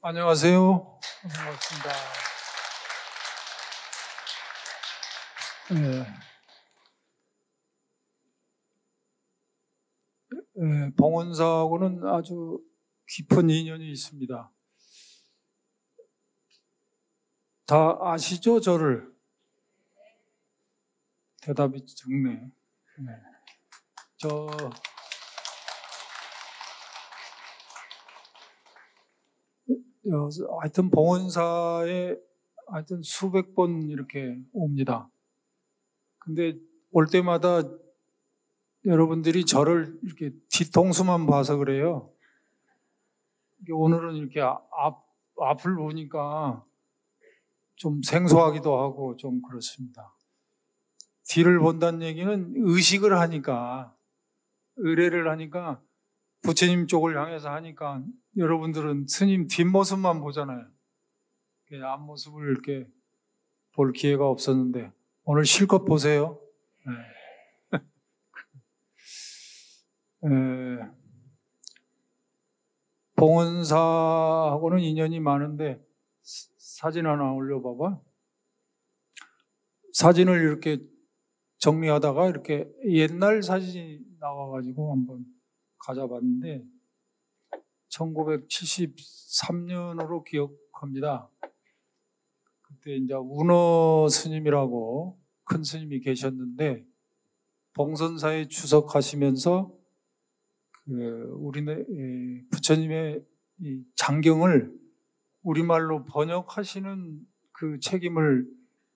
안녕하세요. 반갑습니다. 봉헌사하고는 아주 깊은 인연이 있습니다. 다 아시죠, 저를? 대답이 적네. 하여튼 봉헌사에 하여튼 수백 번 이렇게 옵니다. 근데 올 때마다 여러분들이 저를 이렇게 뒤통수만 봐서 그래요. 오늘은 이렇게 앞을 보니까 좀 생소하기도 하고 좀 그렇습니다. 뒤를 본다는 얘기는 의식을 하니까, 의례를 하니까, 부처님 쪽을 향해서 하니까 여러분들은 스님 뒷모습만 보잖아요. 앞모습을 이렇게 볼 기회가 없었는데 오늘 실컷 보세요. 봉헌사하고는 인연이 많은데 사진 하나 올려봐봐. 사진을 이렇게 정리하다가 이렇게 옛날 사진이 나와가지고 한번 가져봤는데 1973년으로 기억합니다. 그때 이제 운어 스님이라고 큰 스님이 계셨는데 봉선사에 주석하시면서 우리네 부처님의 이 장경을 우리말로 번역하시는 그 책임을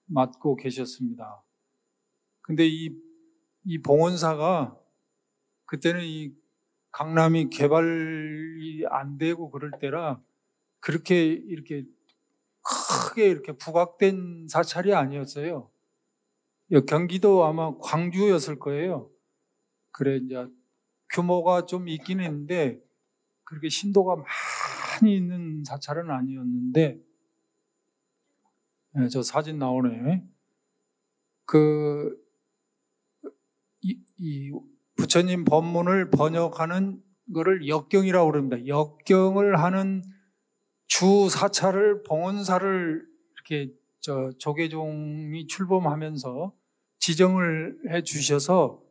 맡고 계셨습니다. 근데 이 봉헌사가 그때는 이 강남이 개발이 안 되고 그럴 때라 그렇게 이렇게 크게 이렇게 부각된 사찰이 아니었어요. 경기도 아마 광주였을 거예요. 그래 이제 규모가 좀 있긴 했는데 그렇게 신도가 많이 있는 사찰은 아니었는데 저 사진 나오네. 이 부처님 법문을 번역하는 거를 역경이라고 그럽니다. 역경을 하는 주 사찰을 봉헌사를 이렇게 조계종이 출범하면서 지정을 해 주셔서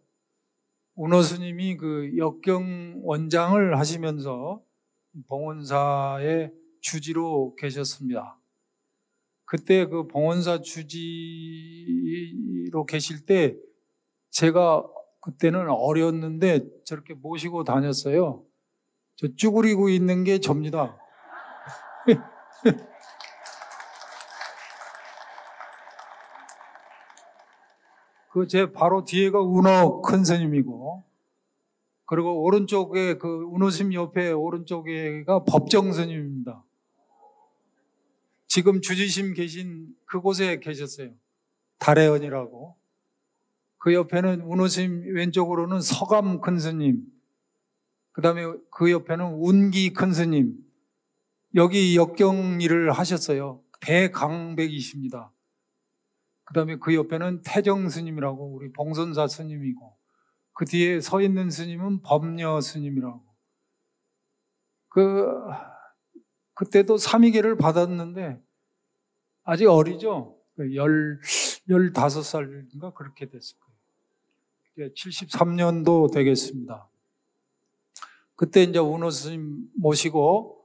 운어 스님이 그 역경 원장을 하시면서 봉헌사의 주지로 계셨습니다. 그때 그 봉헌사 주지로 계실 때 제가 그때는 어렸는데 저렇게 모시고 다녔어요. 저 쭈그리고 있는 게 접니다. 그 제 바로 뒤에가 운어 큰 스님이고, 그리고 오른쪽에 그 운어 스님 옆에 오른쪽에가 법정 스님입니다. 지금 주지심 계신 그곳에 계셨어요. 달혜언이라고. 그 옆에는 운어 스님 왼쪽으로는 서감 큰 스님, 그 다음에 그 옆에는 운기 큰 스님, 여기 역경 일을 하셨어요. 대강백이십니다. 그 다음에 그 옆에는 태정 스님이라고 우리 봉선사 스님이고, 그 뒤에 서 있는 스님은 법녀 스님이라고. 그때도 삼위계를 받았는데 아직 어리죠? 15살인가 그렇게 됐을 거예요. 73년도 되겠습니다. 그때 이제 운어 스님 모시고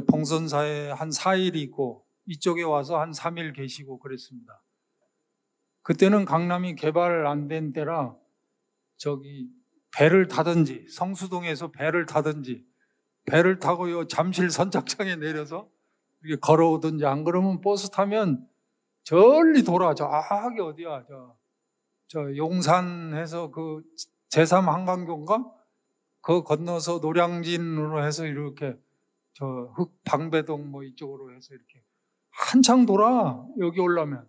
봉선사에 한 4일 있고 이쪽에 와서 한 3일 계시고 그랬습니다. 그때는 강남이 개발 안 된 때라 배를 타든지 성수동에서 배를 타든지 배를 타고 요 잠실 선착장에 내려서 이렇게 걸어오든지 안 그러면 버스 타면 저리 돌아. 저기 어디야? 저 용산에서 그 제3 한강교인가? 그거 건너서 노량진으로 해서 이렇게 저 방배동 뭐 이쪽으로 해서 이렇게 한창 돌아. 여기 오려면.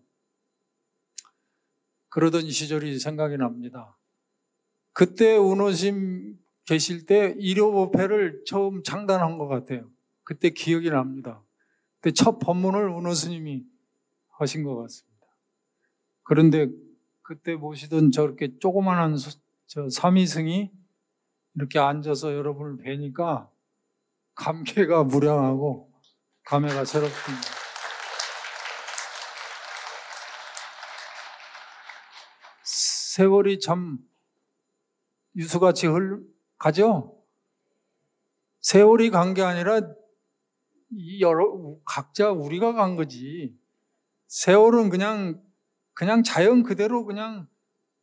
그러던 시절이 생각이 납니다. 그때 운어심 계실 때 일요법회를 처음 창단한 것 같아요. 그때 기억이 납니다. 그때 첫 법문을 운어 스님이 하신 것 같습니다. 그런데 그때 모시던 저렇게 조그만한 저 삼위승이 이렇게 앉아서 여러분을 뵈니까 감개가 무량하고 감회가 새롭습니다. 세월이 참 유수같이 가죠? 세월이 간 게 아니라 각자 우리가 간 거지. 세월은 그냥 자연 그대로 그냥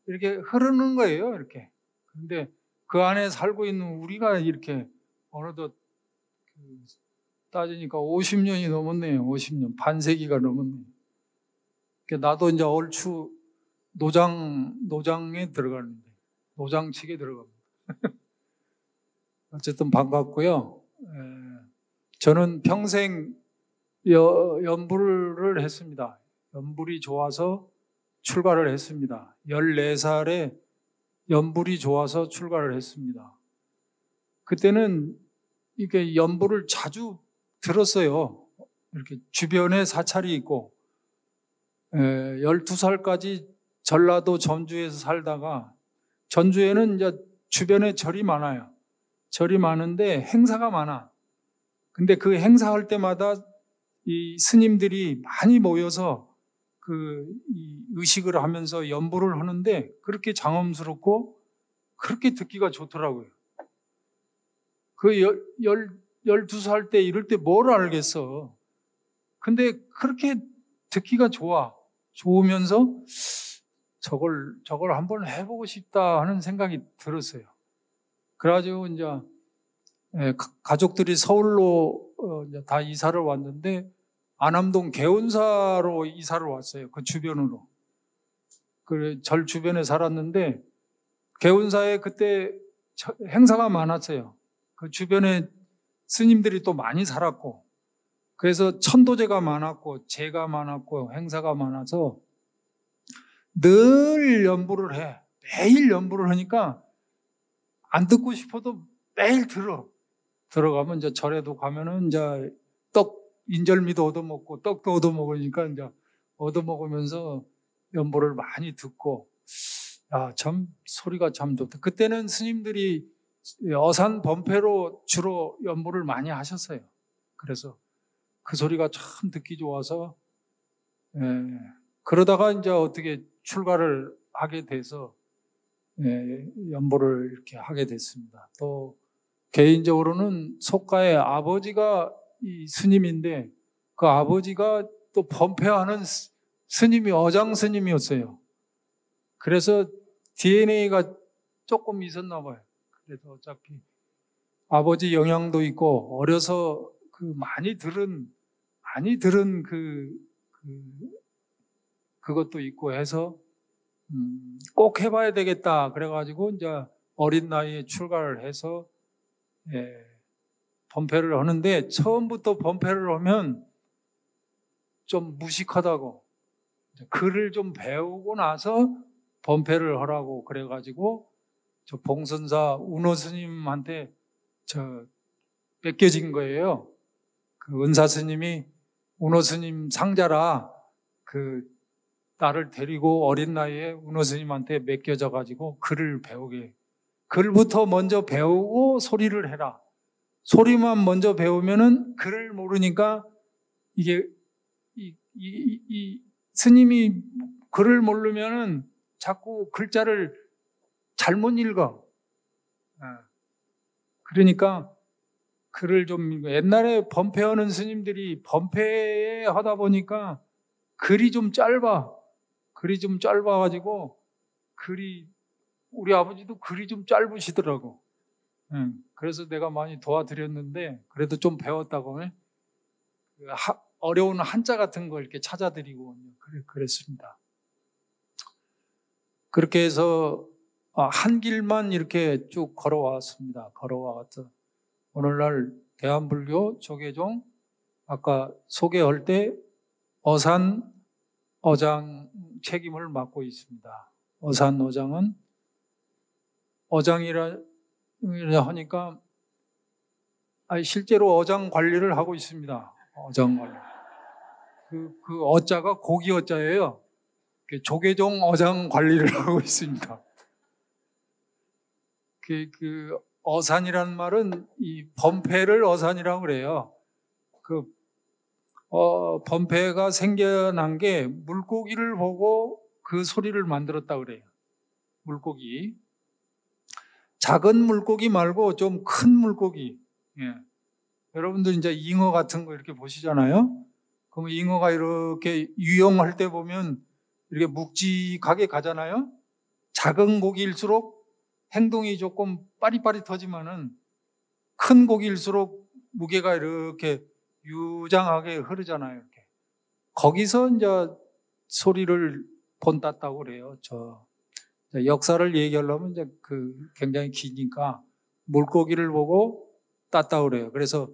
이렇게 흐르는 거예요, 이렇게. 근데 그 안에 살고 있는 우리가 이렇게 어느덧 따지니까 50년이 넘었네요. 50년. 반세기가 넘었네요. 나도 이제 얼추 노장에 들어가는데, 노장측에 들어갑니다. 어쨌든 반갑고요. 저는 평생 연불을 했습니다. 연불이 좋아서 출가를 했습니다. 14살에 연불이 좋아서 출가를 했습니다. 그때는 이게 연불을 자주 들었어요. 이렇게 주변에 사찰이 있고, 12살까지 전라도 전주에서 살다가, 전주에는 이제 주변에 절이 많아요. 절이 많은데 행사가 많아. 근데 그 행사할 때마다 이 스님들이 많이 모여서 이 의식을 하면서 연불을 하는데 그렇게 장엄스럽고 그렇게 듣기가 좋더라고요. 12살 때 이럴 때 뭘 알겠어. 근데 그렇게 듣기가 좋으면서 저걸 한번 해보고 싶다 하는 생각이 들었어요. 그래가지고 이제 가족들이 서울로 이제 다 이사를 왔는데 안암동 개운사로 이사를 왔어요. 그 주변으로. 절 주변에 살았는데 개운사에 그때 행사가 많았어요. 그 주변에 스님들이 또 많이 살았고, 그래서 천도제가 많았고 제가 많았고 행사가 많아서 늘 연불을 해. 매일 연불을 하니까 안 듣고 싶어도 매일 들어가면 이제 절에도 가면은 이제 인절미도 얻어먹고 떡도 얻어먹으니까 이제 얻어먹으면서 연불을 많이 듣고, 참 소리가 참 좋다. 그때는 스님들이 어산 범패로 주로 연불을 많이 하셨어요. 그래서 그 소리가 참 듣기 좋아서, 그러다가 이제 어떻게 출가를 하게 돼서 연불을 이렇게 하게 됐습니다. 또 개인적으로는 속가의 아버지가 이 스님인데 그 아버지가 또 범패하는 스님이 어장 스님이었어요. 그래서 DNA가 조금 있었나 봐요. 그래서 어차피 아버지 영향도 있고 어려서 많이 들은 그것도 있고 해서 꼭 해봐야 되겠다. 그래가지고 이제 어린 나이에 출가를 해서 범패를 하는데, 처음부터 범패를 하면 좀 무식하다고, 글을 좀 배우고 나서 범패를 하라고 그래가지고 저 봉선사 운호 스님한테 뺏겨진 거예요. 그 은사 스님이 운호 스님 상자라 나를 데리고 어린 나이에 운호 스님한테 맡겨져가지고 글을 배우게. 글부터 먼저 배우고 소리를 해라. 소리만 먼저 배우면은 글을 모르니까 이게 이 스님이 글을 모르면은 자꾸 글자를 잘못 읽어. 그러니까 글을 좀, 옛날에 범패하는 스님들이 범패 하다 보니까 글이 좀 짧아가지고 우리 아버지도 글이 좀 짧으시더라고. 그래서 내가 많이 도와드렸는데 그래도 좀 배웠다고 어려운 한자 같은 걸 이렇게 찾아드리고 그랬습니다. 그렇게 해서 한 길만 이렇게 쭉 걸어왔습니다. 걸어와서 오늘날 대한불교 조계종 아까 소개할 때 어산 어장 책임을 맡고 있습니다. 어산 어장은 어장이라 하니까 실제로 어장 관리를 하고 있습니다. 어장 관리. 그 어자가 고기 어자예요. 조계종 어장 관리를 하고 있습니다. 어산이라는 말은 이 범패를 어산이라고 그래요. 범패가 생겨난 게 물고기를 보고 그 소리를 만들었다 그래요. 물고기. 작은 물고기 말고 좀 큰 물고기. 예. 여러분들 이제 잉어 같은 거 이렇게 보시잖아요. 그럼 잉어가 이렇게 유영할 때 보면 이렇게 묵직하게 가잖아요. 작은 고기일수록 행동이 조금 빠릿빠릿하지만은 큰 고기일수록 무게가 이렇게 유장하게 흐르잖아요. 이렇게. 거기서 이제 소리를 본땄다고 그래요. 역사를 얘기하려면 이제 굉장히 기니까 물고기를 보고 땄다고 그래요. 그래서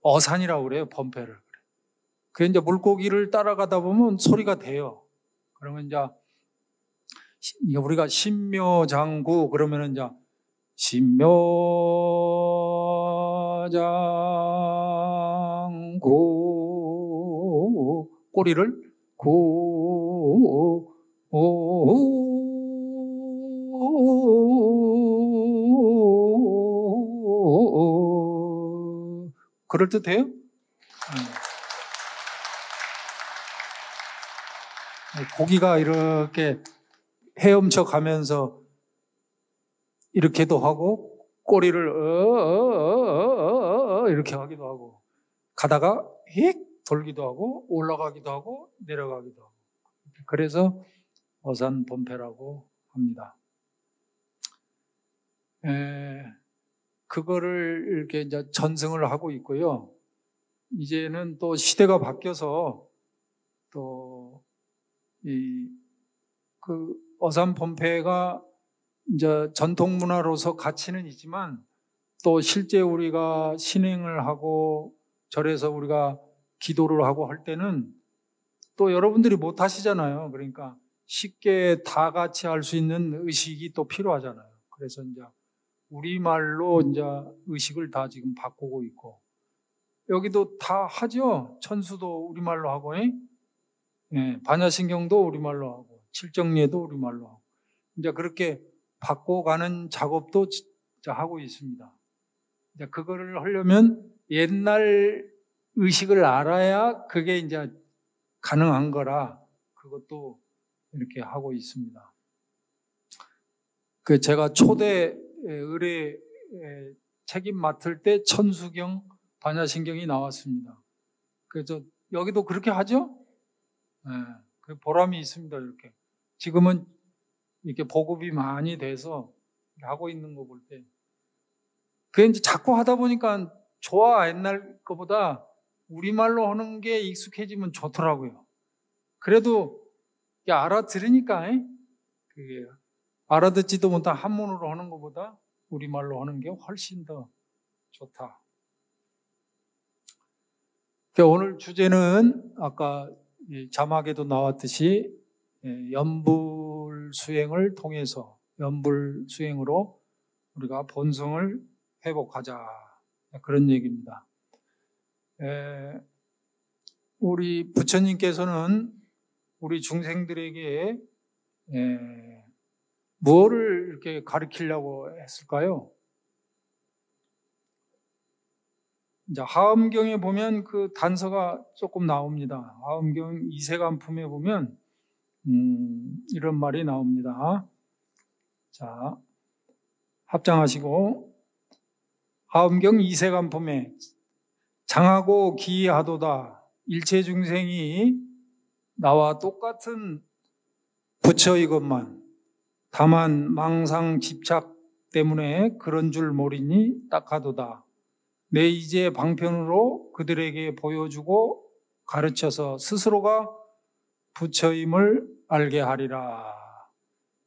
어산이라고 그래요. 범패를. 그 이제 물고기를 따라가다 보면 소리가 돼요. 그러면 이제 우리가 신묘장구 그러면은 이제 신묘장구 꼬리를 그럴듯해요? 고기가 이렇게 헤엄쳐 가면서 이렇게도 하고 꼬리를 이렇게 하기도 하고 가다가 휙 돌기도 하고 올라가기도 하고 내려가기도 하고 그래서 어산범패라고 합니다. 그거를 이렇게 이제 전승을 하고 있고요. 이제는 또 시대가 바뀌어서 또 그 어산범패가 이제 전통 문화로서 가치는 있지만 또 실제 우리가 신행을 하고 절에서 우리가 기도를 하고 할 때는 또 여러분들이 못 하시잖아요. 그러니까 쉽게 다 같이 할 수 있는 의식이 또 필요하잖아요. 그래서 이제 우리말로 이제 의식을 다 지금 바꾸고 있고 여기도 다 하죠. 천수도 우리말로 하고, 반야신경도 우리말로 하고, 칠정리에도 우리말로 하고 이제 그렇게 바꿔가는 작업도 하고 있습니다. 이제 그거를 하려면 옛날 의식을 알아야 그게 이제 가능한 거라 그것도 이렇게 하고 있습니다. 제가 초대 의뢰 책임 맡을 때 천수경 반야신경이 나왔습니다. 그래서 여기도 그렇게 하죠? 그 보람이 있습니다. 이렇게 지금은 이렇게 보급이 많이 돼서 하고 있는 거 볼 때, 그게 이제 자꾸 하다 보니까 좋아. 옛날 거보다 우리말로 하는 게 익숙해지면 좋더라고요. 그래도 알아들으니까, 그게 알아듣지도 못한 한문으로 하는 것보다 우리말로 하는 게 훨씬 더 좋다. 오늘 주제는 아까 자막에도 나왔듯이 연불수행을 통해서 연불수행으로 우리가 본성을 회복하자 그런 얘기입니다. 우리 부처님께서는 우리 중생들에게 무엇을 이렇게 가르치려고 했을까요? 이제 하엄경에 보면 그 단서가 조금 나옵니다. 하엄경 이세간품에 보면 이런 말이 나옵니다. 자, 합장하시고 하엄경 이세간품에 장하고 기하도다. 일체 중생이 나와 똑같은 부처이것만 다만 망상 집착 때문에 그런 줄 모르니 딱하도다. 내 이제 방편으로 그들에게 보여주고 가르쳐서 스스로가 부처임을 알게 하리라.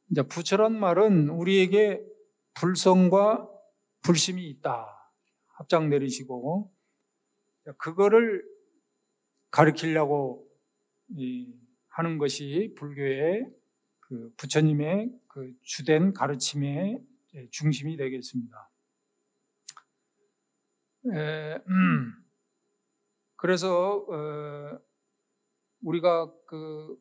이제 부처란 말은 우리에게 불성과 불심이 있다. 합장 내리시고 그거를 가르치려고 하는 것이 불교의 그 부처님의 그 주된 가르침의 중심이 되겠습니다. 그래서 우리가 그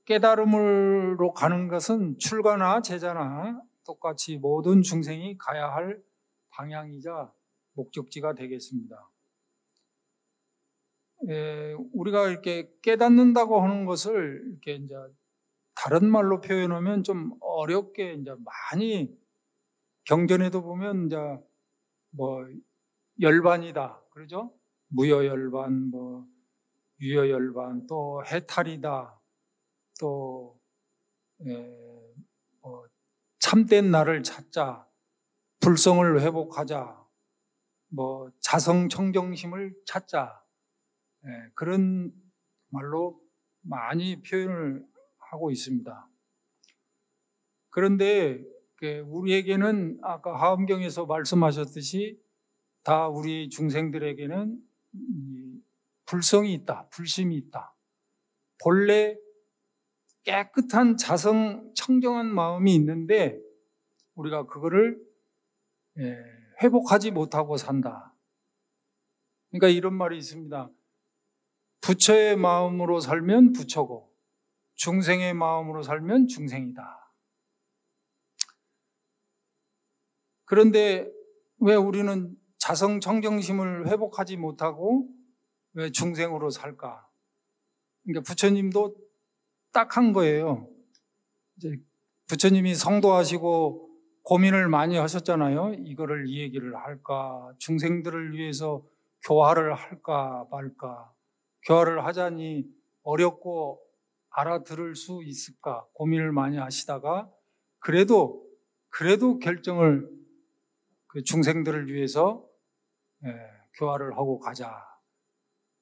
깨달음으로 가는 것은 출가나 제자나 똑같이 모든 중생이 가야 할 방향이자 목적지가 되겠습니다. 우리가 이렇게 깨닫는다고 하는 것을 이렇게 이제 다른 말로 표현하면 좀 어렵게 이제 많이 경전에도 보면 이제 뭐 열반이다, 그러죠? 무여열반, 뭐 유여열반, 또 해탈이다, 또 뭐 참된 나를 찾자, 불성을 회복하자, 뭐 자성청정심을 찾자, 그런 말로 많이 표현을 하고 있습니다. 그런데 우리에게는 아까 하엄경에서 말씀하셨듯이 다 우리 중생들에게는 불성이 있다, 불심이 있다. 본래 깨끗한 자성 청정한 마음이 있는데 우리가 그거를 회복하지 못하고 산다. 그러니까 이런 말이 있습니다. 부처의 마음으로 살면 부처고 중생의 마음으로 살면 중생이다. 그런데 왜 우리는 자성 청정심을 회복하지 못하고 왜 중생으로 살까? 그러니까 부처님도 딱 한 거예요. 이제 부처님이 성도하시고 고민을 많이 하셨잖아요. 이거를 이 얘기를 할까? 중생들을 위해서 교화를 할까 말까? 교화를 하자니 어렵고 알아들을 수 있을까? 고민을 많이 하시다가 그래도 결정을 그 중생들을 위해서 교화를 하고 가자.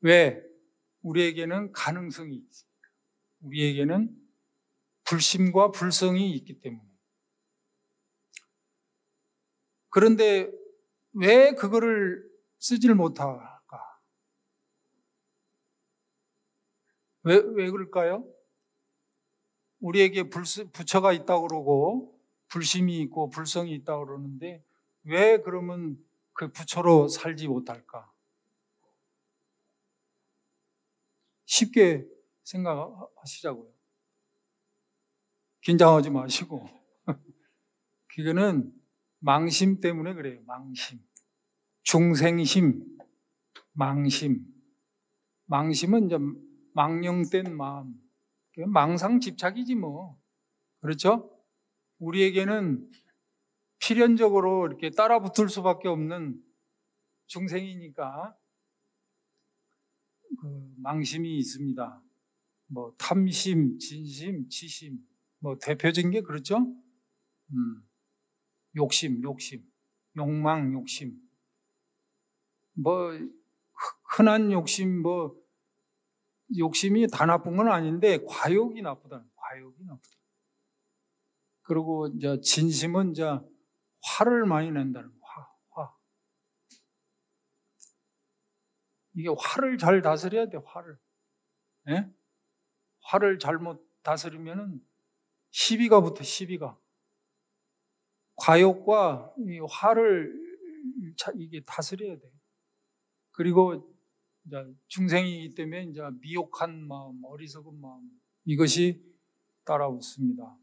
왜? 우리에게는 가능성이 있습니다. 우리에게는 불심과 불성이 있기 때문에. 그런데 왜 그거를 쓰지를 못할까? 왜 그럴까요? 우리에게 부처가 있다고 그러고 불심이 있고 불성이 있다고 그러는데 왜 그러면 그 부처로 살지 못할까? 쉽게 생각하시자고요. 긴장하지 마시고. 그거는 망심 때문에 그래요. 망심. 중생심, 망심. 망심은 이제 망령된 마음. 망상 집착이지 뭐. 그렇죠? 우리에게는 필연적으로 이렇게 따라 붙을 수밖에 없는 중생이니까 그 망심이 있습니다. 뭐 탐심, 진심, 치심, 뭐 대표적인 게 그렇죠? 욕심, 욕망, 욕심. 뭐 흔한 욕심, 뭐 욕심이 다 나쁜 건 아닌데 과욕이 나쁘다. 과욕이 나쁘다. 그리고 이제 진심은 이제 화를 많이 낸다는 화. 이게 화를 잘 다스려야 돼. 화를. 예? 화를 잘못 다스리면은 시비가 붙어. 시비가. 과욕과 이 화를 이게 다스려야 돼. 그리고 이제 중생이기 때문에 이제 미혹한 마음, 어리석은 마음 이것이 따라붙습니다.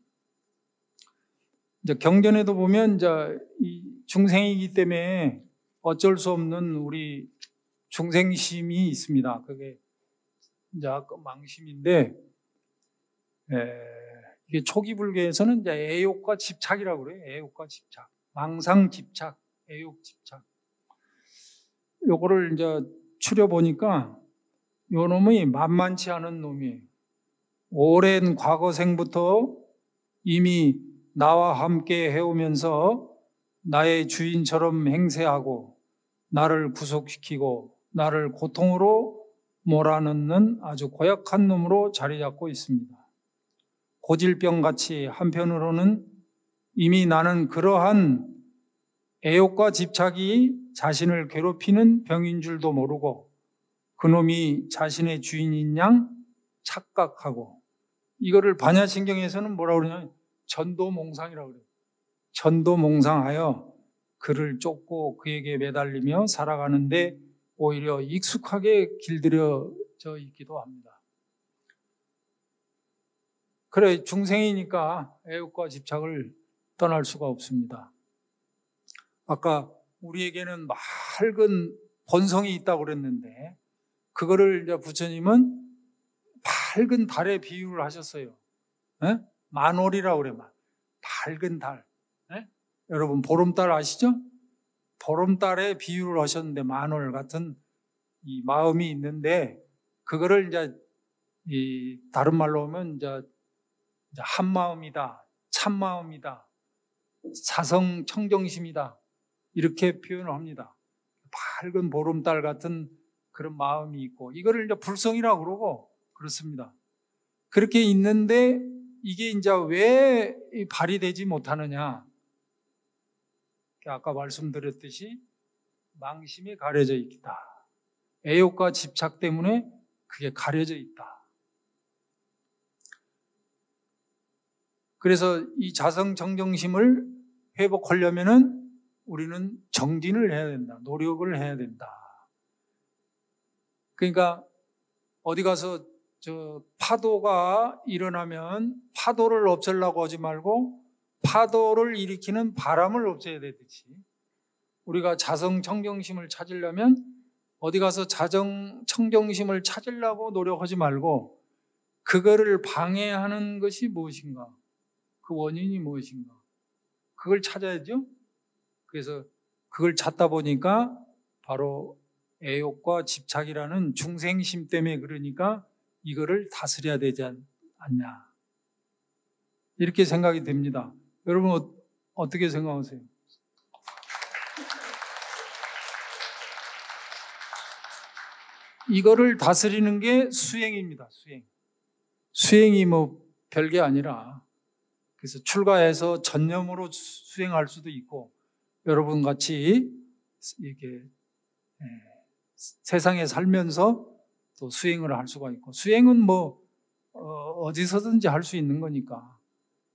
이제 경전에도 보면 이제 이 중생이기 때문에 어쩔 수 없는 우리 중생심이 있습니다. 그게 이제 아까 망심인데 이게 초기 불교에서는 이제 애욕과 집착이라고 그래요. 애욕과 집착, 망상 집착, 애욕 집착. 요거를 이제 추려 보니까 요 놈이 만만치 않은 놈이에요. 오랜 과거 생부터 이미 나와 함께 해오면서 나의 주인처럼 행세하고 나를 구속시키고 나를 고통으로 몰아넣는 아주 고약한 놈으로 자리 잡고 있습니다. 고질병같이 한편으로는 이미 나는 그러한 애욕과 집착이 자신을 괴롭히는 병인 줄도 모르고 그놈이 자신의 주인인 양 착각하고 이거를 반야신경에서는 뭐라고 그러냐면 전도몽상이라고 그래요. 전도몽상하여 그를 쫓고 그에게 매달리며 살아가는데 오히려 익숙하게 길들여져 있기도 합니다. 그래, 중생이니까 애욕과 집착을 떠날 수가 없습니다. 아까 우리에게는 맑은 본성이 있다고 그랬는데 그거를 이제 부처님은 밝은 달에 비유를 하셨어요. 예? 만월이라고 그래, 밝은 달. 예? 여러분, 보름달 아시죠? 보름달에 비유를 하셨는데, 만월 같은 이 마음이 있는데, 그거를 이제, 다른 말로 하면 이제 한마음이다, 참마음이다, 사성 청정심이다, 이렇게 표현을 합니다. 밝은 보름달 같은 그런 마음이 있고, 이거를 이제 불성이라고 그러고, 그렇습니다. 그렇게 있는데, 이게 이제 왜 발휘되지 못하느냐? 아까 말씀드렸듯이, 망심이 가려져 있다. 애욕과 집착 때문에 그게 가려져 있다. 그래서 이 자성 정정심을 회복하려면은 우리는 정진을 해야 된다. 노력을 해야 된다. 그러니까 어디 가서 파도가 일어나면 파도를 없애려고 하지 말고 파도를 일으키는 바람을 없애야 되듯이, 우리가 자성 청정심을 찾으려면 어디 가서 자정 청정심을 찾으려고 노력하지 말고 그거를 방해하는 것이 무엇인가? 그 원인이 무엇인가? 그걸 찾아야죠. 그래서 그걸 찾다 보니까 바로 애욕과 집착이라는 중생심 때문에, 그러니까 이거를 다스려야 되지 않냐, 이렇게 생각이 됩니다. 여러분 어떻게 생각하세요? 이거를 다스리는 게 수행입니다. 수행이 뭐 별게 아니라, 그래서 출가해서 전념으로 수행할 수도 있고, 여러분 같이 이렇게 세상에 살면서 또 수행을 할 수가 있고, 수행은 뭐 어디서든지 할 수 있는 거니까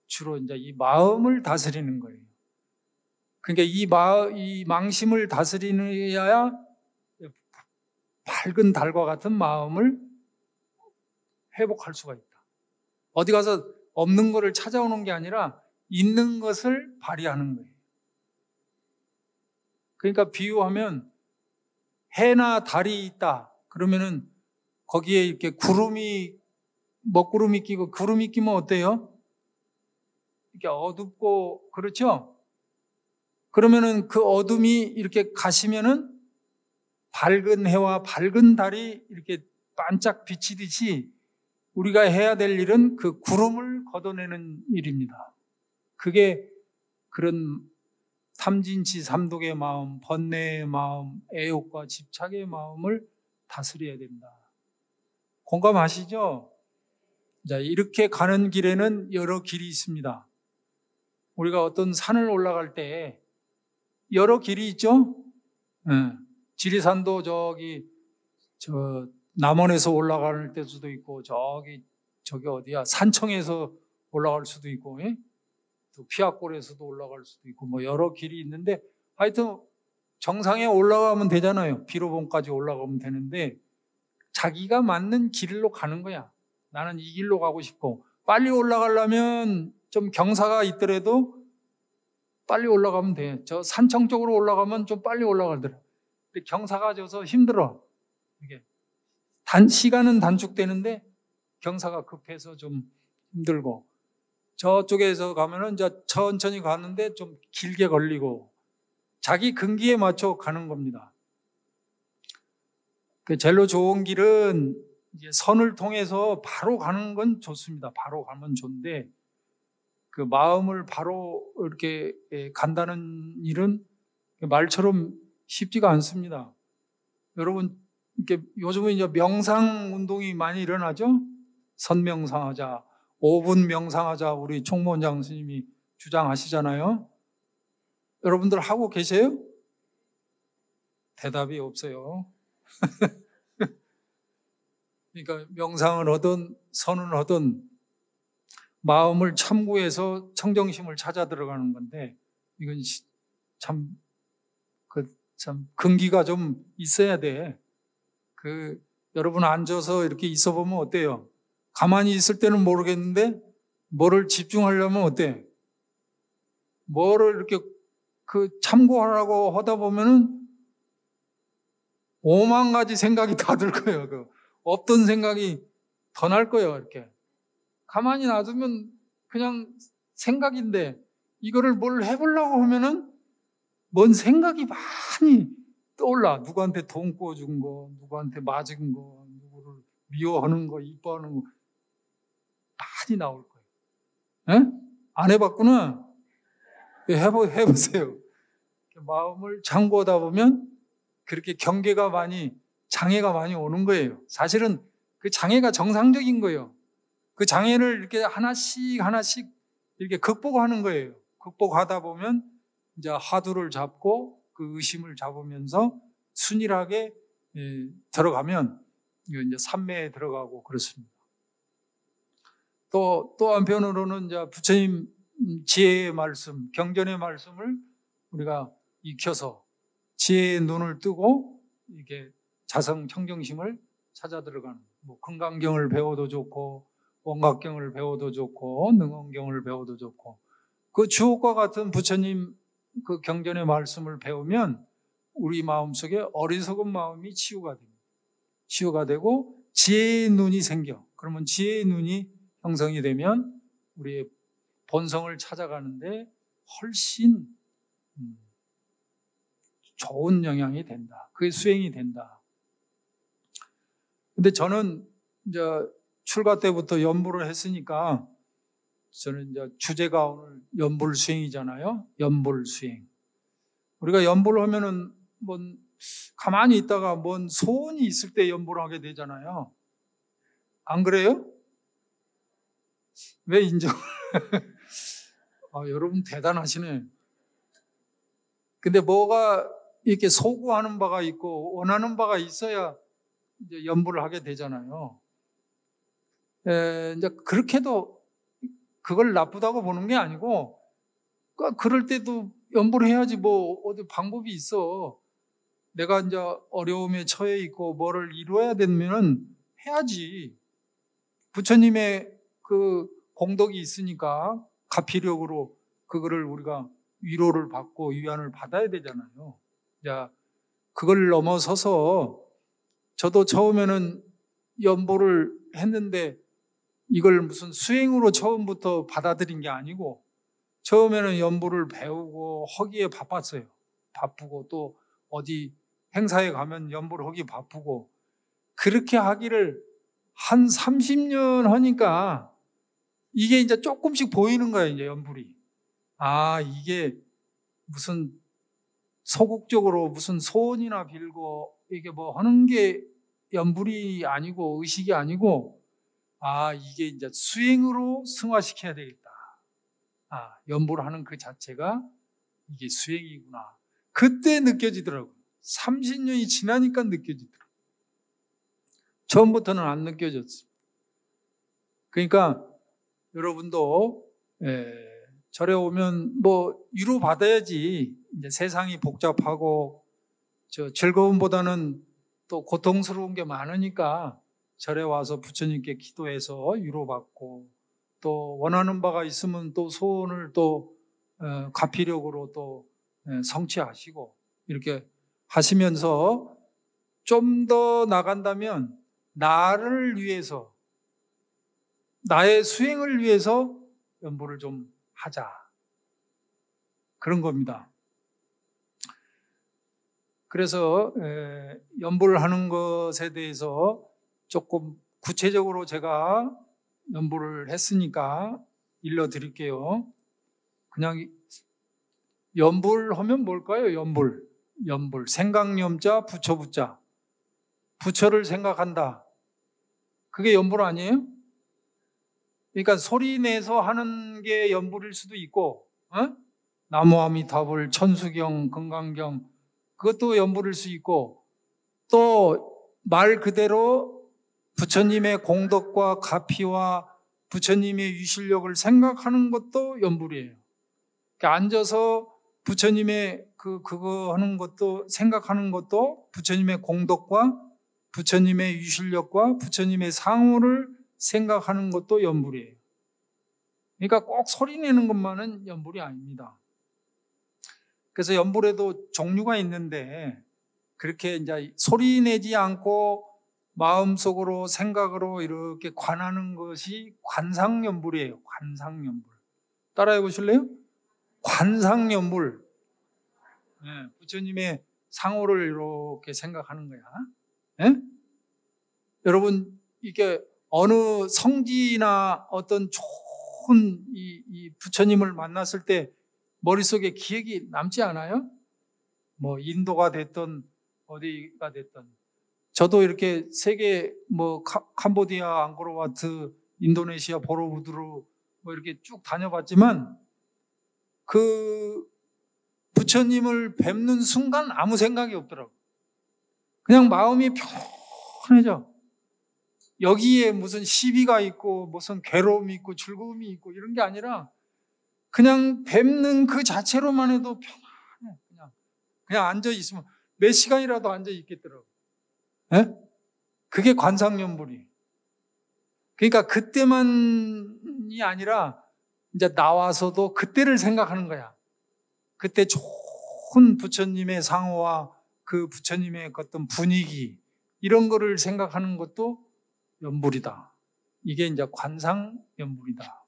주로 이제 이 마음을 다스리는 거예요. 그러니까 이 망심을 다스리느냐, 밝은 달과 같은 마음을 회복할 수가 있다. 어디 가서 없는 것을 찾아오는 게 아니라 있는 것을 발휘하는 거예요. 그러니까 비유하면 해나 달이 있다. 그러면은 거기에 이렇게 먹구름이 끼고, 구름이 끼면 어때요? 이렇게 어둡고, 그렇죠? 그러면은 그 어둠이 이렇게 가시면은 밝은 해와 밝은 달이 이렇게 반짝 비치듯이 우리가 해야 될 일은 그 구름을 걷어내는 일입니다. 그게 그런 탐진치 삼독의 마음, 번뇌의 마음, 애욕과 집착의 마음을 다스려야 된다. 공감하시죠? 자, 이렇게 가는 길에는 여러 길이 있습니다. 우리가 어떤 산을 올라갈 때 여러 길이 있죠? 지리산도 남원에서 올라갈 때도 있고, 저기 어디야, 산청에서 올라갈 수도 있고, 또 피악골에서도 올라갈 수도 있고, 뭐 여러 길이 있는데, 하여튼 정상에 올라가면 되잖아요. 비로봉까지 올라가면 되는데, 자기가 맞는 길로 가는 거야. 나는 이 길로 가고 싶고, 빨리 올라가려면 좀 경사가 있더라도 빨리 올라가면 돼. 저 산청 쪽으로 올라가면 좀 빨리 올라가더라. 근데 경사가 져서 힘들어. 이게 시간은 단축되는데 경사가 급해서 좀 힘들고, 저쪽에서 가면은 이제 천천히 가는데 좀 길게 걸리고, 자기 근기에 맞춰 가는 겁니다. 그 제일로 좋은 길은 이제 선을 통해서 바로 가는 건 좋습니다. 바로 가면 좋은데, 그 마음을 바로 이렇게 간다는 일은 말처럼 쉽지가 않습니다. 여러분, 이렇게 요즘은 이제 명상 운동이 많이 일어나죠? 선명상하자, 5분 명상하자, 우리 총무원장 스님이 주장하시잖아요. 여러분들 하고 계세요? 대답이 없어요. 그러니까 명상을 하든 선을 하든 마음을 참고해서 청정심을 찾아 들어가는 건데, 이건 참 근기가 좀 있어야 돼. 여러분 앉아서 이렇게 있어 보면 어때요? 가만히 있을 때는 모르겠는데 뭐를 집중하려면 어때? 뭐를 이렇게 참고하라고 하다 보면은 오만 가지 생각이 다 들 거예요. 없던 생각이 더 날 거예요. 이렇게 가만히 놔두면 그냥 생각인데 이거를 뭘 해보려고 하면은 뭔 생각이 많이 떠올라. 누구한테 돈 꿔준 거, 누구한테 맞은 거, 누구를 미워하는 거, 이뻐하는 거 많이 나올 거예요. 에? 안 해봤구나. 해보세요. 마음을 잠그다 보면 그렇게 장애가 많이 오는 거예요. 사실은 그 장애가 정상적인 거예요. 그 장애를 이렇게 하나씩 이렇게 극복하는 거예요. 극복하다 보면 이제 화두를 잡고 그 의심을 잡으면서 순일하게 들어가면 이제 삼매에 들어가고 그렇습니다. 또 한편으로는 이제 부처님 지혜의 말씀, 경전의 말씀을 우리가 익혀서 지혜의 눈을 뜨고 이게 자성 청정심을 찾아 들어가는, 뭐 금강경을 배워도 좋고 원각경을 배워도 좋고 능언경을 배워도 좋고 그 주옥과 같은 부처님 그 경전의 말씀을 배우면 우리 마음속에 어리석은 마음이 치유가 됩니다. 치유가 되고 지혜의 눈이 생겨. 그러면 지혜의 눈이 형성이 되면 우리의 본성을 찾아가는데 훨씬 좋은 영향이 된다. 그게 수행이 된다. 근데 저는 이제 출가 때부터 연불을 했으니까 저는 이제 주제가 오늘 연불 수행이잖아요. 연불 수행. 우리가 연불을 하면은 가만히 있다가 뭔 소원이 있을 때 연불을 하게 되잖아요. 안 그래요? 왜 인정? 여러분 대단하시네. 근데 뭐가 이렇게 소구하는 바가 있고 원하는 바가 있어야 이제 연불을 하게 되잖아요. 이제 그렇게도 그걸 나쁘다고 보는 게 아니고, 그럴 때도 연불을 해야지 뭐 어디 방법이 있어. 내가 이제 어려움에 처해 있고 뭐를 이루어야 되면은 해야지. 부처님의 그 공덕이 있으니까 가피력으로 그거를 우리가 위로를 받고 위안을 받아야 되잖아요. 자, 그걸 넘어서서 저도 처음에는 연보를 했는데 이걸 무슨 수행으로 처음부터 받아들인 게 아니고 처음에는 연보를 배우고 하기에 바빴어요. 바쁘고 또 어디 행사에 가면 연보를 하기 바쁘고 그렇게 하기를 한 30년 하니까 이게 이제 조금씩 보이는 거예요, 이제 연불이. 이게 무슨 소극적으로 무슨 소원이나 빌고 이게 뭐 하는 게 연불이 아니고 의식이 아니고 이게 이제 수행으로 승화시켜야 되겠다. 연불을 하는 그 자체가 이게 수행이구나. 그때 느껴지더라고요. 30년이 지나니까 느껴지더라고요. 처음부터는 안 느껴졌어요. 그러니까 여러분도 절에 오면 뭐 위로 받아야지. 이제 세상이 복잡하고 즐거움보다는 또 고통스러운 게 많으니까 절에 와서 부처님께 기도해서 위로받고 또 원하는 바가 있으면 또 소원을 또 가피력으로 또 성취하시고 이렇게 하시면서 좀 더 나간다면 나를 위해서 나의 수행을 위해서 연보를 좀 하자. 그런 겁니다. 그래서 연보를 하는 것에 대해서 조금 구체적으로 제가 연보를 했으니까 일러드릴게요. 그냥 연불하면 뭘까요? 연불. 생각염자, 부처부자. 부처를 생각한다. 그게 연불 아니에요? 그러니까 소리 내서 하는 게 연불일 수도 있고, 나무아미타불, 천수경, 금강경, 그것도 연불일 수 있고, 또 말 그대로 부처님의 공덕과 가피와 부처님의 유실력을 생각하는 것도 연불이에요. 그러니까 앉아서 부처님의 그거 하는 것도 생각하는 것도 부처님의 공덕과 부처님의 유실력과 부처님의 상호를 생각하는 것도 연불이에요. 그러니까 꼭 소리 내는 것만은 연불이 아닙니다. 그래서 연불에도 종류가 있는데 그렇게 이제 소리 내지 않고 마음속으로 생각으로 이렇게 관하는 것이 관상연불이에요. 관상연불. 따라해 보실래요? 관상연불. 네, 부처님의 상호를 이렇게 생각하는 거야. 네? 여러분, 이게 어느 성지나 어떤 좋은 이 부처님을 만났을 때 머릿속에 기억이 남지 않아요? 뭐 인도가 됐든 어디가 됐든. 저도 이렇게 세계 캄보디아, 앙코르와트, 인도네시아, 보로부두르 뭐 이렇게 쭉 다녀봤지만 그 부처님을 뵙는 순간 아무 생각이 없더라고요. 그냥 마음이 편해져. 여기에 무슨 시비가 있고 무슨 괴로움이 있고 즐거움이 있고 이런 게 아니라 그냥 뵙는 그 자체로만 해도 편안해. 그냥 앉아 있으면 몇 시간이라도 앉아 있겠더라고요. 예? 그게 관상연불이. 그러니까 그때만이 아니라 이제 나와서도 그때를 생각하는 거야. 그때 좋은 부처님의 상호와 그 부처님의 어떤 분위기 이런 거를 생각하는 것도 연불이다. 이게 이제 관상연불이다.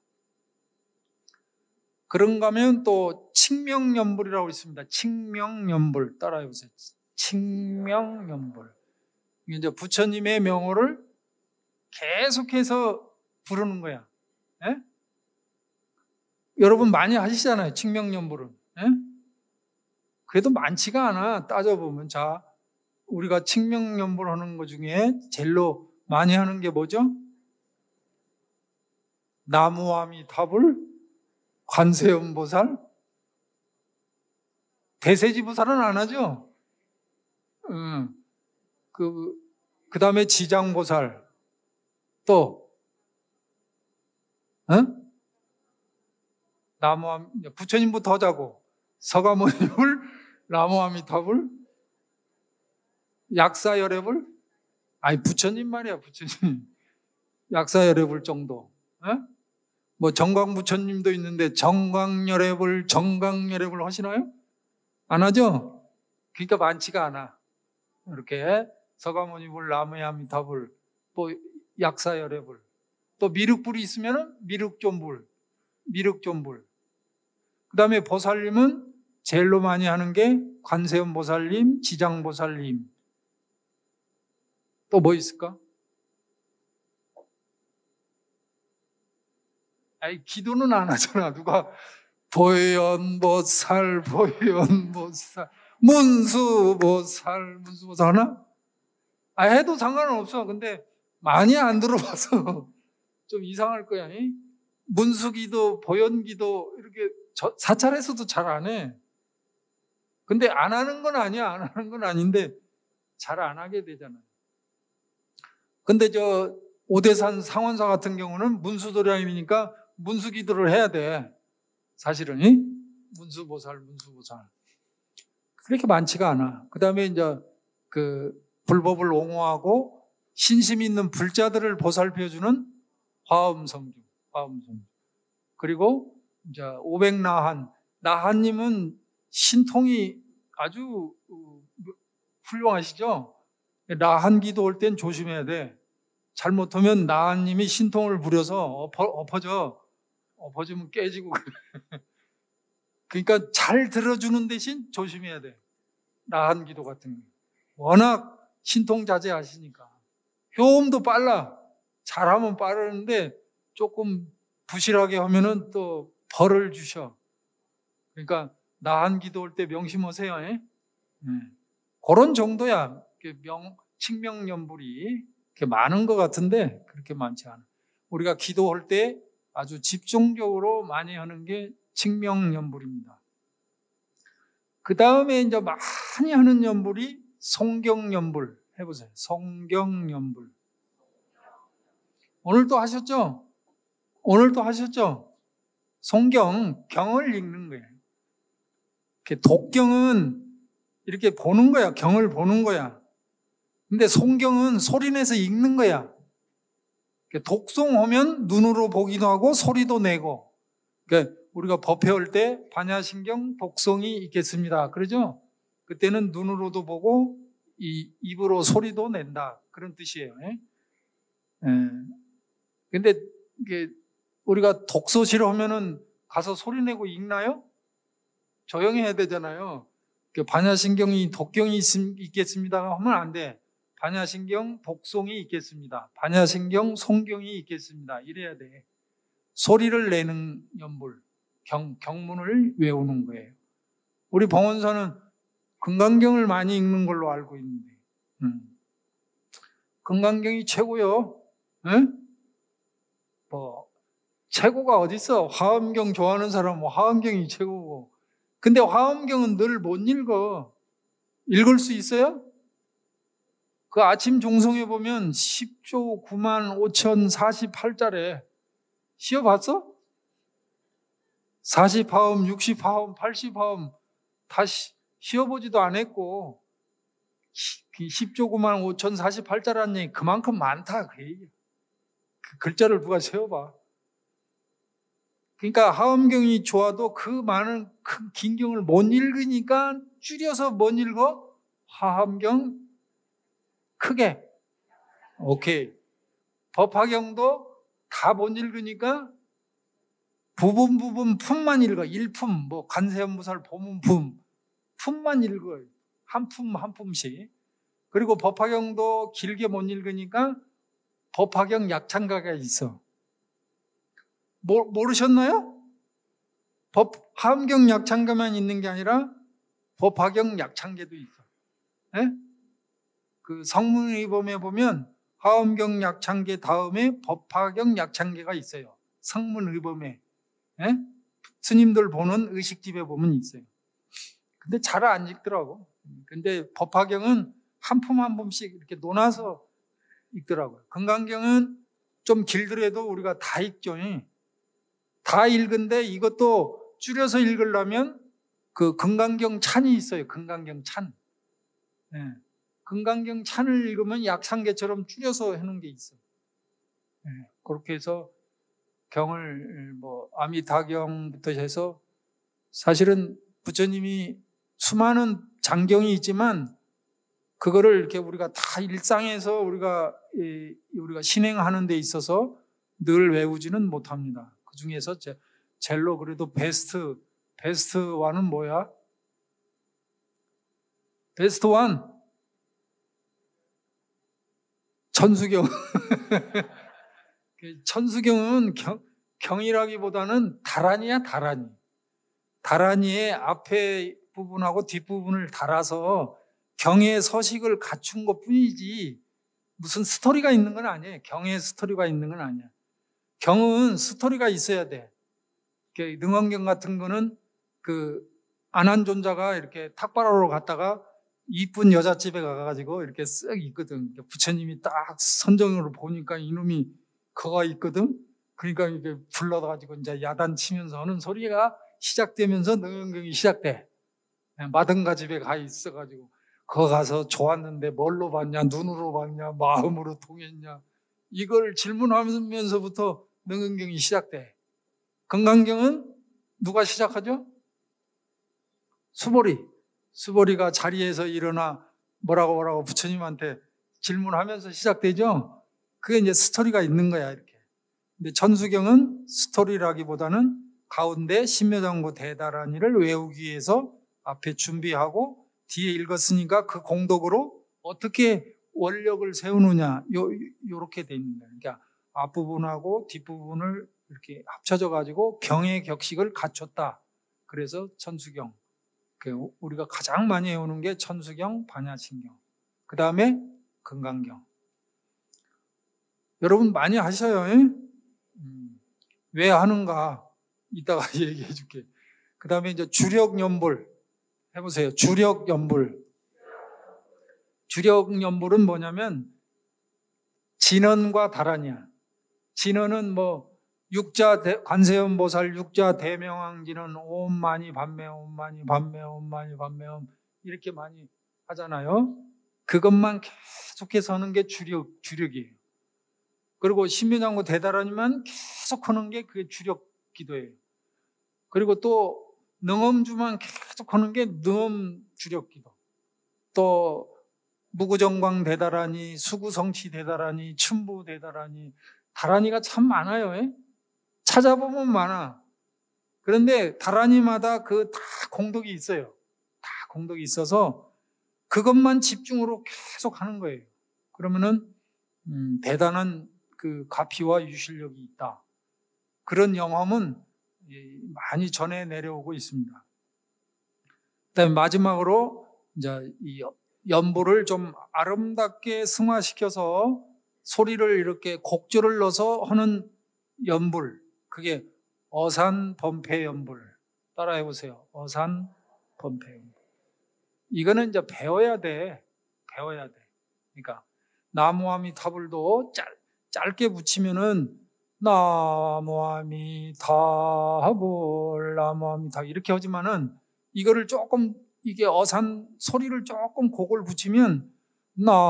그런가 하면 또 칭명연불이라고 있습니다. 칭명연불 따라해보세요. 칭명연불. 이게 이제 부처님의 명호를 계속해서 부르는 거야. 예? 여러분 많이 하시잖아요. 칭명연불은. 예? 그래도 많지가 않아. 따져보면. 자, 우리가 칭명연불 하는 것 중에 제일로 많이 하는 게 뭐죠? 나무아미타불, 관세음보살, 대세지보살은 안 하죠? 그 다음에 지장보살, 또, 부처님부터 하자고. 서가모니불, 나무아미타불, 약사열애불, 아니, 부처님 말이야, 부처님. 약사열애불 정도. 뭐, 정광부처님도 있는데, 정광열애불 하시나요? 안 하죠? 그러니까 많지가 않아. 이렇게, 서가모니불, 나무아미타불, 또 약사열애불, 또 미륵불이 있으면 미륵존불. 그 다음에 보살님은 제일로 많이 하는 게 관세음보살님, 지장보살님. 또 뭐 있을까? 아니, 기도는 안 하잖아. 누가 보현보살, 문수보살 하나? 해도 상관은 없어. 근데 많이 안 들어봐서 좀 이상할 거야. 문수기도, 보현기도 이렇게 사찰에서도 잘 안 해. 근데 안 하는 건 아니야. 안 하는 건 아닌데 잘 안 하게 되잖아요. 근데 오대산 상원사 같은 경우는 문수도량이니까 문수기도를 해야 돼. 사실은. 문수보살. 그렇게 많지가 않아. 그 다음에 이제 불법을 옹호하고 신심 있는 불자들을 보살펴주는 화엄성중. 그리고 이제 500나한. 나한님은 신통이 아주 훌륭하시죠? 나한 기도 올 땐 조심해야 돼. 잘못하면 나한님이 신통을 부려서 엎어지면 깨지고 그래. 그러니까 잘 들어주는 대신 조심해야 돼. 나한 기도 같은 거. 워낙 신통자제하시니까. 효험도 빨라. 잘하면 빠르는데 조금 부실하게 하면은 또 벌을 주셔. 그러니까 나한 기도 올 때 명심하세요. 그런 정도야. 칭명연불이 이렇게 많은 것 같은데 그렇게 많지 않아. 우리가 기도할 때 아주 집중적으로 많이 하는 게 칭명연불입니다. 그 다음에 이제 많이 하는 연불이 송경연불 해보세요. 송경연불. 오늘도 하셨죠? 경을 읽는 거예요. 독경은 이렇게 보는 거야. 경을 보는 거야. 근데 송경은 소리내서 읽는 거야. 독송하면 눈으로 보기도 하고 소리도 내고. 그러니까 우리가 법회할 때 반야신경 독송이 있겠습니다. 그러죠? 그때는 눈으로도 보고 이 입으로 소리도 낸다. 그런 뜻이에요. 예? 근데 이게 우리가 독서실 하면은 가서 소리 내고 읽나요? 조용히 해야 되잖아요. 반야신경이 독경이 있겠습니다 하면 안 돼. 반야신경 독송이 있겠습니다. 반야신경 송경이 있겠습니다. 이래야 돼. 소리를 내는 연불, 경문을 외우는 거예요. 우리 봉원사는 금강경을 많이 읽는 걸로 알고 있는데, 금강경이 최고요. 네? 최고가 어딨어? 화엄경 좋아하는 사람은 화엄경이 최고고. 근데 화엄경은 늘 못 읽어. 읽을 수 있어요? 그 아침 종성에 보면 10조 9만 5,048자래. 시어봤어? 40화음, 60화음, 80화음 다 시어보지도 안 했고 10조 9만 5,048자라는 얘기 그만큼 많다 그 얘기야. 그 글자를 누가 세어봐. 그러니까 화엄경이 좋아도 그 많은 큰 긴 경을 못 읽으니까 줄여서 못 읽어? 화엄경 크게. 오케이. 법화경도 다 못 읽으니까 부분 품만 읽어. 일품, 관세음보살 보문품 품만 읽어요. 한 품씩. 그리고 법화경도 길게 못 읽으니까 법화경 약창가가 있어. 모르셨나요? 화엄경 약창가만 있는 게 아니라 법화경 약창계도 있어. 네? 그 성문의범에 보면 화엄경 약창계 다음에 법화경 약창계가 있어요. 성문의범에. 네? 스님들 보는 의식집에 보면 있어요. 근데 잘 안 읽더라고. 근데 법화경은 한 품 한 품씩 이렇게 놓아서 읽더라고요. 금강경은 좀 길더라도 우리가 다 읽죠. 다 읽은데 이것도 줄여서 읽으려면 그 금강경 찬이 있어요. 금강경 찬. 네. 금강경 찬을 읽으면 약상계처럼 줄여서 해놓은 게 있어요. 네. 그렇게 해서 경을 아미타경부터 해서 사실은 부처님이 수많은 장경이 있지만 그거를 이렇게 우리가 다 일상에서 우리가 신행하는 데 있어서 늘 외우지는 못합니다. 그 중에서 젤로 그래도 베스트 1은 뭐야? 베스트 1 천수경. 천수경은 경이라기보다는 다란이야, 다란이. 다란이의 앞에 부분하고 뒷부분을 달아서 경의 서식을 갖춘 것 뿐이지 무슨 스토리가 있는 건 아니에요. 경의 스토리가 있는 건 아니야. 경은 스토리가 있어야 돼. 능엄경 같은 거는 그 안한존자가 이렇게 탁발하러 갔다가 이쁜 여자집에 가가지고 이렇게 쓱 있거든. 부처님이 딱 선정으로 보니까 이놈이 거가 있거든. 그러니까 이렇게 불러가지고 이제 야단치면서 하는 소리가 시작되면서 능엄경이 시작돼. 마등가 집에 가 있어가지고 거 가서 좋았는데 뭘로 봤냐, 눈으로 봤냐, 마음으로 통했냐, 이걸 질문하면서부터 능엄경이 시작돼. 금강경은 누가 시작하죠? 수보리가 자리에서 일어나 뭐라고 부처님한테 질문하면서 시작되죠. 그게 이제 스토리가 있는 거야 이렇게. 근데 천수경은 스토리라기보다는 가운데 신묘장구 대다란이를 외우기 위해서 앞에 준비하고 뒤에 읽었으니까 그 공덕으로 어떻게 원력을 세우느냐 요렇게 돼 있는 거예요. 그러니까 앞부분하고 뒷부분을 이렇게 합쳐져 가지고 경의 격식을 갖췄다. 그래서 천수경. 우리가 가장 많이 외우는 게 천수경, 반야신경. 그 다음에 금강경. 여러분 많이 하셔요. 왜 하는가? 이따가 얘기해 줄게. 그 다음에 이제 주력연불. 해보세요. 주력연불. 주력연불은 뭐냐면 진언과 다란이야. 진언은 관세음보살 육자 대명왕진은 옴마니 반매 옴마니 반매 옴마니 반매옴 이렇게 많이 하잖아요. 그것만 계속해서 하는 게 주력이에요. 그리고 신묘장구 대다란이만 계속 하는 게 그게 주력 기도예요. 그리고 또 능엄주만 계속 하는 게 능엄 주력 기도. 또 무구정광 대다라니, 수구성치 대다라니, 춘부 대다라니, 다라니가 참 많아요. 예? 찾아보면 많아. 그런데 다라니마다 그 다 공덕이 있어요. 다 공덕이 있어서 그것만 집중으로 계속 하는 거예요. 그러면은 대단한 그 가피와 유실력이 있다. 그런 영험은 많이 전해 내려오고 있습니다. 그다음에 마지막으로 이제 이 연보를 좀 아름답게 승화시켜서 소리를 이렇게 곡조를 넣어서 하는 연불, 그게 어산범패연불. 따라해 보세요. 어산범패연불. 이거는 이제 배워야 돼. 그러니까 나무아미타불도 짧게 붙이면은 나무아미타불, 나무아미타 이렇게 하지만은 이거를 조금 이게 어산 소리를 조금 곡을 붙이면 나무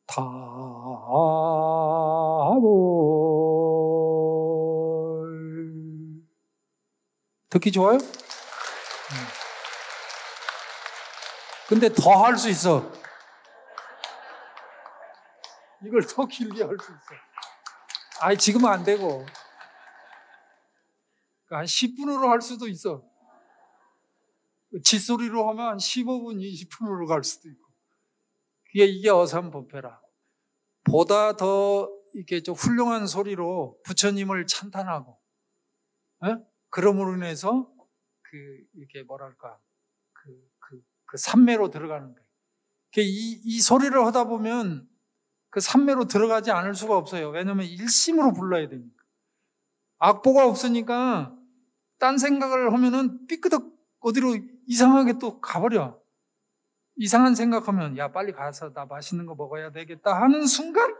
타볼. 듣기 좋아요? 근데 더 할 수 있어. 이걸 더 길게 할 수 있어. 아니, 지금은 안 되고. 한 10분으로 할 수도 있어. 짖소리로 하면 한 15분, 20분으로 갈 수도 있고. 이게 어산범패라. 보다 더 이렇게 좀 훌륭한 소리로 부처님을 찬탄하고, 그럼으로 인해서 이렇게 뭐랄까, 그 삼매로 들어가는 거예요. 이 소리를 하다 보면 그 삼매로 들어가지 않을 수가 없어요. 왜냐하면 일심으로 불러야 되니까. 악보가 없으니까 딴 생각을 하면은 삐끄덕 어디로 이상하게 또 가버려. 이상한 생각하면 야 빨리 가서 나 맛있는 거 먹어야 되겠다 하는 순간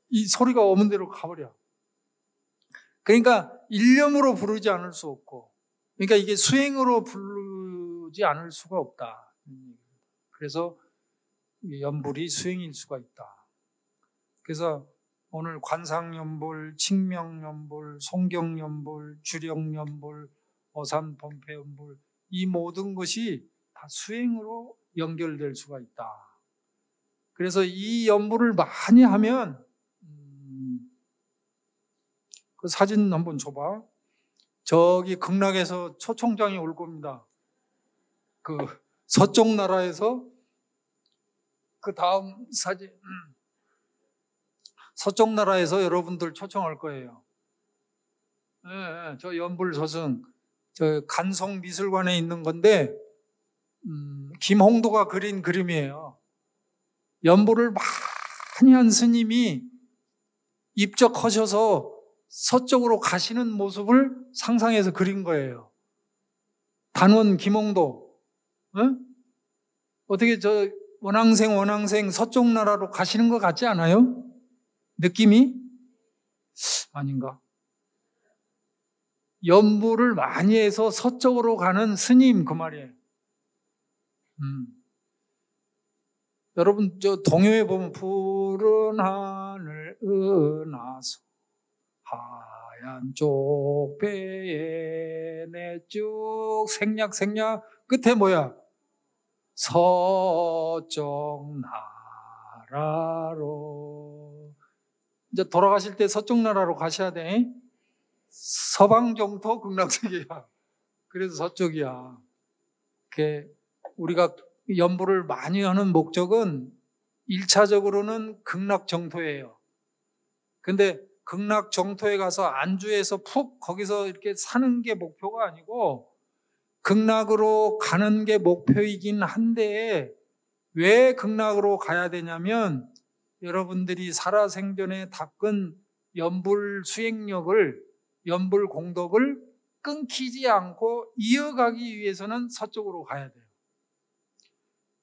이 소리가 오는 대로 가버려. 그러니까 일념으로 부르지 않을 수 없고, 그러니까 이게 수행으로 부르지 않을 수가 없다. 그래서 연불이 수행일 수가 있다. 그래서 오늘 관상연불, 칭명연불, 송경연불, 주령연불, 어산범패연불, 이 모든 것이 다 수행으로 연결될 수가 있다. 그래서 이 연불을 많이 하면 그 사진 한번 줘봐. 저기 극락에서 초청장이 올 겁니다. 그 서쪽 나라에서 그 다음 사진 서쪽 나라에서 여러분들 초청할 거예요. 네, 저 연불 서승 저 간송미술관에 있는 건데 김홍도가 그린 그림이에요. 연불을 많이 한 스님이 입적하셔서 서쪽으로 가시는 모습을 상상해서 그린 거예요. 단원 김홍도. 어떻게 저 원앙생 서쪽 나라로 가시는 것 같지 않아요? 느낌이? 아닌가? 연불을 많이 해서 서쪽으로 가는 스님 그 말이에요. 여러분 저 동요에 보면 푸른 하늘 은하수 하얀 쪽배에 내 쭉 생략 끝에 뭐야? 서쪽 나라로. 이제 돌아가실 때 서쪽 나라로 가셔야 돼. 서방 정토 극락세계야. 그래서 서쪽이야. 우리가 연불을 많이 하는 목적은 1차적으로는 극락 정토예요. 근데 극락 정토에 가서 안주해서 푹 거기서 이렇게 사는 게 목표가 아니고 극락으로 가는 게 목표이긴 한데 왜 극락으로 가야 되냐면 여러분들이 살아생전에 닦은 연불 수행력을, 연불 공덕을 끊기지 않고 이어가기 위해서는 서쪽으로 가야 돼요.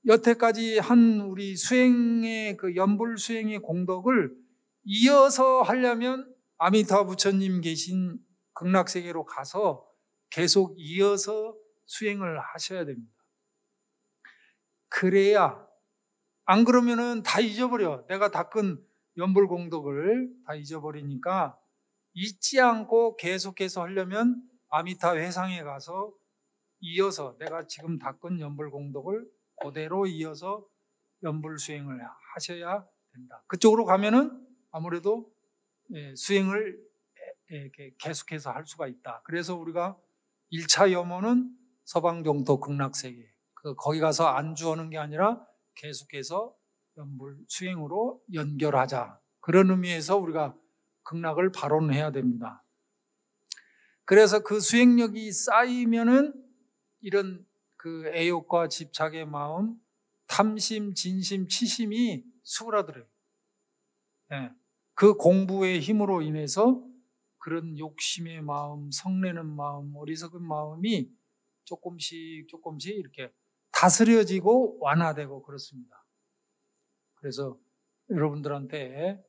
여태까지 한 우리 수행의 그 연불 수행의 공덕을 이어서 하려면 아미타 부처님 계신 극락세계로 가서 계속 이어서 수행을 하셔야 됩니다. 그래야, 안 그러면은 다 잊어버려. 내가 닦은 연불공덕을 다 잊어버리니까 잊지 않고 계속해서 하려면 아미타 회상에 가서 이어서 내가 지금 닦은 연불공덕을 그대로 이어서 연불 수행을 하셔야 된다. 그쪽으로 가면은 아무래도 수행을 이렇게 계속해서 할 수가 있다. 그래서 우리가 1차 염원은 서방정토 극락세계, 거기 가서 안주하는 게 아니라 계속해서 연불 수행으로 연결하자. 그런 의미에서 우리가 극락을 발언해야 됩니다. 그래서 그 수행력이 쌓이면은 이런 그 애욕과 집착의 마음, 탐심, 진심, 치심이 수그라들어요. 그 공부의 힘으로 인해서 그런 욕심의 마음, 성내는 마음, 어리석은 마음이 조금씩 이렇게 다스려지고 완화되고 그렇습니다. 그래서 여러분들한테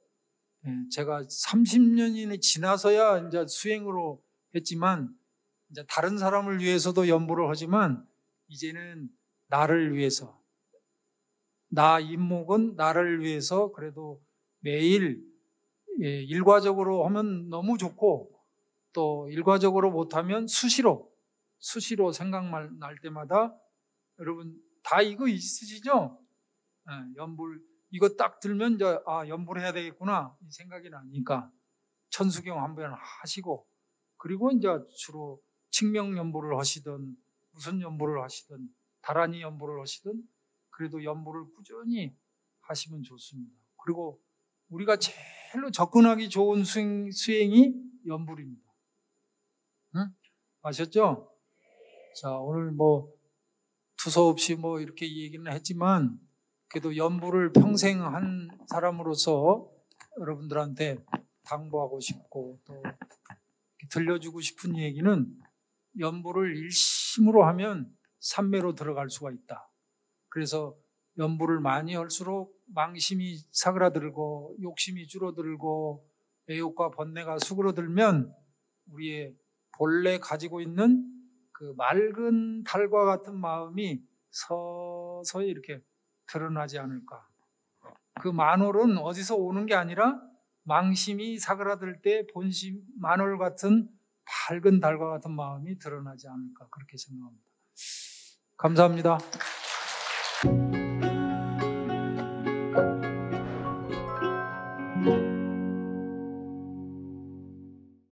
제가 30년이 지나서야 이제 수행으로 했지만, 이제 다른 사람을 위해서도 연불을 하지만, 이제는 나를 위해서, 나 임목은 나를 위해서 그래도 매일 일과적으로 하면 너무 좋고, 또 일과적으로 못하면 수시로 생각날 때마다, 여러분 다 이거 있으시죠? 연불 이거 딱 들면 이제 연불해야 되겠구나 이 생각이 나니까 천수경 한번 하시고, 그리고 이제 주로 칙명 연불을 하시든 무슨 연불을 하시든 다란이 연불을 하시든 그래도 연불을 꾸준히 하시면 좋습니다. 그리고 우리가 제일로 접근하기 좋은 수행이 연불입니다. 응? 아셨죠? 자, 오늘 두서없이 이렇게 얘기는 했지만, 그래도 연불을 평생 한 사람으로서 여러분들한테 당부하고 싶고 또 들려주고 싶은 얘기는, 연불을 일심으로 하면 삼매로 들어갈 수가 있다. 그래서 연불을 많이 할수록 망심이 사그라들고 욕심이 줄어들고 애욕과 번뇌가 수그러들면 우리의 본래 가지고 있는 그 맑은 달과 같은 마음이 서서히 이렇게 드러나지 않을까. 그 만월은 어디서 오는 게 아니라 망심이 사그라들 때 본심 만월 같은 밝은 달과 같은 마음이 드러나지 않을까, 그렇게 생각합니다. 감사합니다.